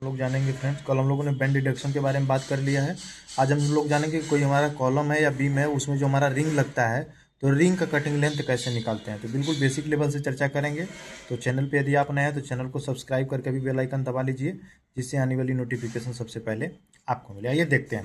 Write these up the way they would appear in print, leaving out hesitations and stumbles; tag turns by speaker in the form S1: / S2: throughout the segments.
S1: लोग जानेंगे फ्रेंड्स, कल हम लोगों ने बैंड डिडक्शन के बारे में बात कर लिया है। आज हम लोग जानेंगे कोई हमारा कॉलम है या बीम है, उसमें जो हमारा रिंग लगता है तो रिंग का कटिंग लेंथ कैसे निकालते हैं। तो बिल्कुल बेसिक लेवल से चर्चा करेंगे। तो चैनल पे यदि आप नए हैं तो चैनल को सब्सक्राइब करके भी बेल आइकन दबा लीजिए, जिससे आने वाली नोटिफिकेशन सबसे पहले आपको मिले। आइए देखते हैं।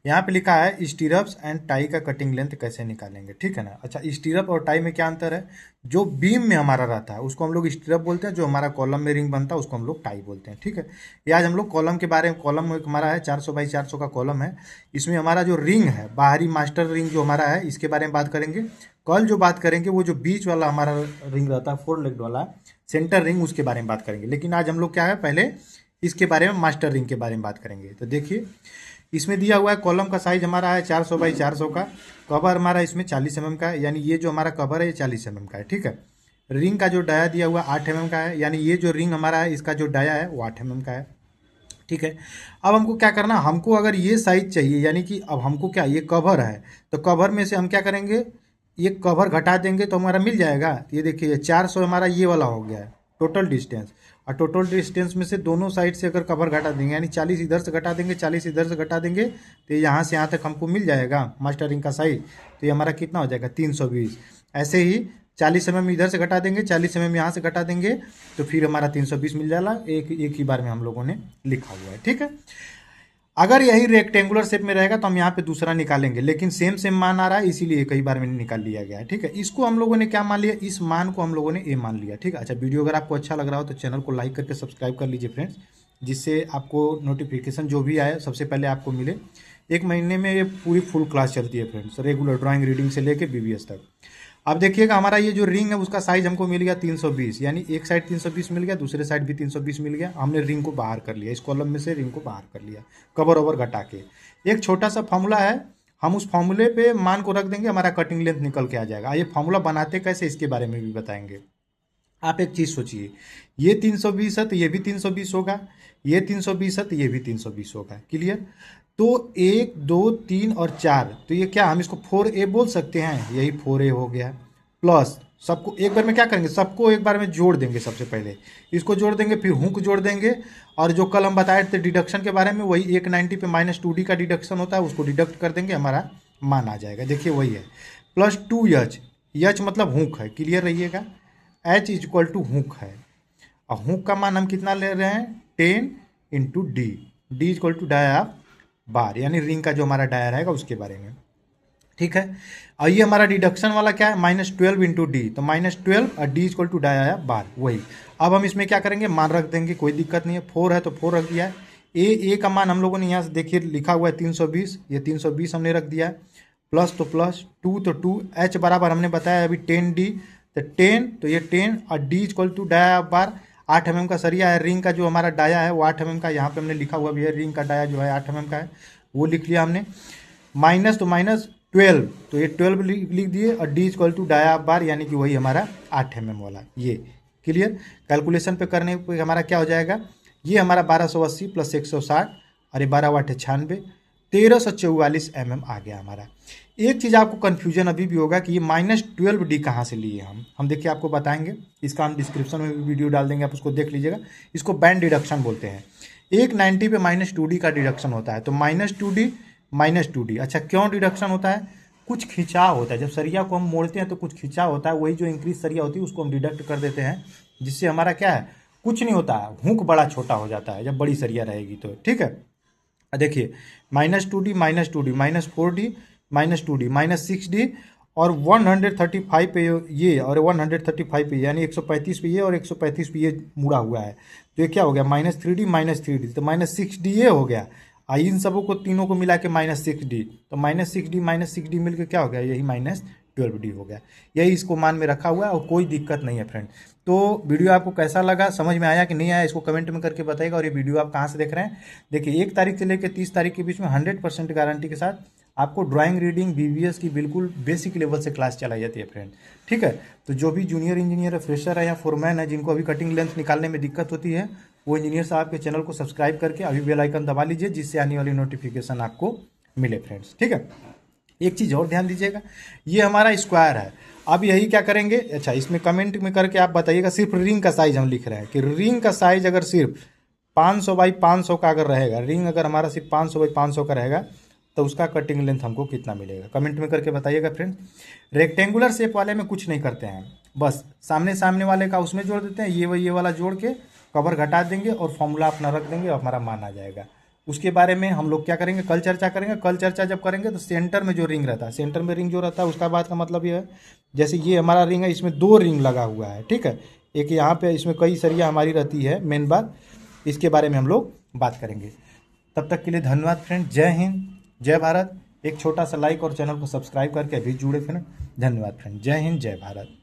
S1: यहाँ पे लिखा है स्टीरअप्स एंड टाई का कटिंग लेंथ कैसे निकालेंगे, ठीक है ना। अच्छा, स्टीरअप और टाई में क्या अंतर है? जो बीम में हमारा रहता है उसको हम लोग स्टीरअप बोलते हैं, जो हमारा कॉलम में रिंग बनता है उसको हम लोग टाई बोलते हैं, ठीक है। ये आज हम लोग कॉलम के बारे में, कॉलम एक हमारा है 400 बाई 400 का कॉलम है। इसमें हमारा जो रिंग है, बाहरी मास्टर रिंग जो हमारा है, इसके बारे में बात करेंगे। कल जो बात करेंगे वो जो बीच वाला हमारा रिंग रहता है, 4 लेग्ड वाला सेंटर रिंग, उसके बारे में बात करेंगे। लेकिन आज हम लोग क्या है, पहले इसके बारे में, मास्टर रिंग के बारे में बात करेंगे। तो देखिए, इसमें दिया हुआ है कॉलम का साइज हमारा है 400 बाई 400 का। कवर हमारा इसमें 40 mm का है, यानी ये जो हमारा कवर है ये 40 mm का है, ठीक है। रिंग का जो डाया दिया हुआ 8 mm का है, यानी ये जो रिंग हमारा है इसका जो डाया है वो 8 mm का है, ठीक है। अब हमको क्या करना, हमको अगर ये साइज चाहिए, यानी कि अब हमको क्या, ये कवर है तो कवर में से हम क्या करेंगे, ये कवर घटा देंगे तो हमारा मिल जाएगा। ये देखिए 400 हमारा ये वाला हो गया है टोटल डिस्टेंस, और टोटल डिस्टेंस में से दोनों साइड से अगर कवर घटा देंगे, यानी 40 इधर से घटा देंगे, 40 इधर से घटा देंगे, तो यहाँ से यहाँ तक हमको मिल जाएगा मास्टरिंग का साइज। तो ये हमारा कितना हो जाएगा, 320। ऐसे ही 40 mm इधर से घटा देंगे, 40 mm यहाँ से घटा देंगे, तो फिर हमारा 320 मिल जाएगा। एक ही बार में हम लोगों ने लिखा हुआ है, ठीक है। अगर यही रेक्टेंगुलर शेप में रहेगा तो हम यहाँ पे दूसरा निकालेंगे, लेकिन सेम सेम मान आ रहा है इसीलिए कई बार में निकाल लिया गया है, ठीक है। इसको हम लोगों ने क्या मान लिया, इस मान को हम लोगों ने ए मान लिया, ठीक है। अच्छा, वीडियो अगर आपको अच्छा लग रहा हो तो चैनल को लाइक करके सब्सक्राइब कर लीजिए फ्रेंड्स, जिससे आपको नोटिफिकेशन जो भी आए सबसे पहले आपको मिले। एक महीने में ये पूरी फुल क्लास चलती है फ्रेंड्स, रेगुलर ड्राइंग रीडिंग से लेकर बीबीएस तक। अब देखिएगा, हमारा ये जो रिंग है उसका साइज हमको मिल गया 320, यानी एक साइड 320 मिल गया, दूसरे साइड भी 320 मिल गया। हमने रिंग को बाहर कर लिया, इस कॉलम में से रिंग को बाहर कर लिया, कवर ओवर घटा के। एक छोटा सा फॉर्मूला है, हम उस फॉर्मूले पे मान को रख देंगे, हमारा कटिंग लेंथ निकल के आ जाएगा। ये फॉर्मूला बनाते कैसे, इसके बारे में भी बताएंगे। आप एक चीज़ सोचिए, ये 320 है तो ये भी 320 होगा, ये 320 है तो ये भी 320 होगा, क्लियर। तो 1 2 3 और 4, तो ये क्या, हम इसको 4a बोल सकते हैं, यही 4a हो गया। प्लस सबको एक बार में क्या करेंगे, सबको एक बार में जोड़ देंगे। सबसे पहले इसको जोड़ देंगे, फिर हुक जोड़ देंगे, और जो कल हम बताए थे डिडक्शन के बारे में, वही 190 पे -2d का डिडक्शन होता है, उसको डिडक्ट कर देंगे, हमारा मान आ जाएगा। देखिए वही है, प्लस 2h, एच मतलब हुक है, क्लियर रहिएगा। h इक्वल टू हुक है, और हुक का मान हम कितना ले रहे हैं, 10 into D, D equal to dia bar, यानी रिंग का जो हमारा डाया रहेगा उसके बारे में, ठीक है। और ये हमारा डिडक्शन वाला क्या है, -12 इंटू डी, तो -12 और डी इक्वल टू डाया बार, वही। अब हम इसमें क्या करेंगे, मान रख देंगे, कोई दिक्कत नहीं है। 4 है तो 4 रख दिया है। ए का मान हम लोगों ने यहाँ से देखिए लिखा हुआ है 320, ये 320 हमने रख दिया है। प्लस तो प्लस, 2 तो 2, एच बराबर हमने बताया अभी 10d, तो 10, तो ये 10 और D equal to dia bar. 8 mm का सरिया है, रिंग का जो हमारा डाया है वो 8 mm का, यहाँ पे हमने लिखा हुआ भी है, रिंग का डाया जो है 8 mm का है, वो लिख लिया हमने। माइनस तो -12, तो ये 12 लिख दिए, और D equal to dia bar, यानी कि वही हमारा 8 mm वाला, ये क्लियर। कैलकुलेशन पे करने पे हमारा क्या हो जाएगा, ये हमारा 1280 प्लस 160, और ये 12 8 96, 1344 mm आ गया हमारा। एक चीज़ आपको कन्फ्यूजन अभी भी होगा कि ये -12d कहाँ से लिए हम देखिए आपको बताएंगे, इसका हम डिस्क्रिप्शन में भी वीडियो डाल देंगे, आप उसको देख लीजिएगा। इसको बैंड डिडक्शन बोलते हैं। 190 पे -2d का डिडक्शन होता है, तो -2d। अच्छा, क्यों डिडक्शन होता है, कुछ खिंचाव होता है, जब सरिया को हम मोड़ते हैं तो कुछ खिंचाव होता है, वही जो इंक्रीज सरिया होती है उसको हम डिडक्ट कर देते हैं, जिससे हमारा क्या है, कुछ नहीं होता है, हुक बड़ा छोटा हो जाता है जब बड़ी सरिया रहेगी तो, ठीक है। देखिए -2d -4d -2d -6d और 135 पे ये, और 135 पे यानी 135 पे ये, और 135 पे ये मुड़ा हुआ है, तो ये क्या हो गया, -3d -3d, तो -6d ये हो गया। इन सबों को तीनों को मिला के -6d, तो -6d मिलकर क्या हो गया, यही -12d हो गया। यही इसको मान में रखा हुआ है, और कोई दिक्कत नहीं है फ्रेंड। तो वीडियो आपको कैसा लगा, समझ में आया कि नहीं आया, इसको कमेंट में करके बताइएगा। और ये वीडियो आप कहाँ से देख रहे हैं, देखिए 1 तारीख से लेकर 30 तारीख के बीच में 100% गारंटी के साथ आपको ड्राइंग रीडिंग बीबीएस की बिल्कुल बेसिक लेवल से क्लास चलाई जाती है फ्रेंड, ठीक है। तो जो भी जूनियर इंजीनियर है, फ्रेशर है या फोरमैन है, जिनको अभी कटिंग लेंथ निकालने में दिक्कत होती है, वो इंजीनियर साहब के चैनल को सब्सक्राइब करके अभी बेल आइकन दबा लीजिए, जिससे आने वाली नोटिफिकेशन आपको मिले फ्रेंड्स, ठीक है। एक चीज़ और ध्यान दीजिएगा, ये हमारा स्क्वायर है। अब यही क्या करेंगे, अच्छा इसमें कमेंट में करके आप बताइएगा, सिर्फ रिंग का साइज हम लिख रहे हैं कि रिंग का साइज अगर सिर्फ 500 बाई 500 का अगर रहेगा, रिंग अगर हमारा सिर्फ 500 बाई 500 का रहेगा तो उसका कटिंग लेंथ हमको कितना मिलेगा, कमेंट में करके बताइएगा फ्रेंड। रेक्टेंगुलर शेप वाले में कुछ नहीं करते हैं, बस सामने सामने वाले का उसमें जोड़ देते हैं, ये वाला जोड़ के कवर घटा देंगे और फॉर्मूला अपना रख देंगे और हमारा मान आ जाएगा। उसके बारे में हम लोग क्या करेंगे, कल चर्चा करेंगे। कल चर्चा जब करेंगे तो सेंटर में जो रिंग रहता है, सेंटर में रिंग जो रहता है उसका बात का मतलब ये है, जैसे ये हमारा रिंग है, इसमें 2 रिंग लगा हुआ है, ठीक है, एक यहाँ पे, इसमें कई सरिया हमारी रहती है, मेन बात इसके बारे में हम लोग बात करेंगे। तब तक के लिए धन्यवाद फ्रेंड, जय हिंद जय भारत। एक छोटा सा लाइक और चैनल को सब्सक्राइब करके अभी जुड़े फ्रेंड। धन्यवाद फ्रेंड, जय हिंद जय भारत।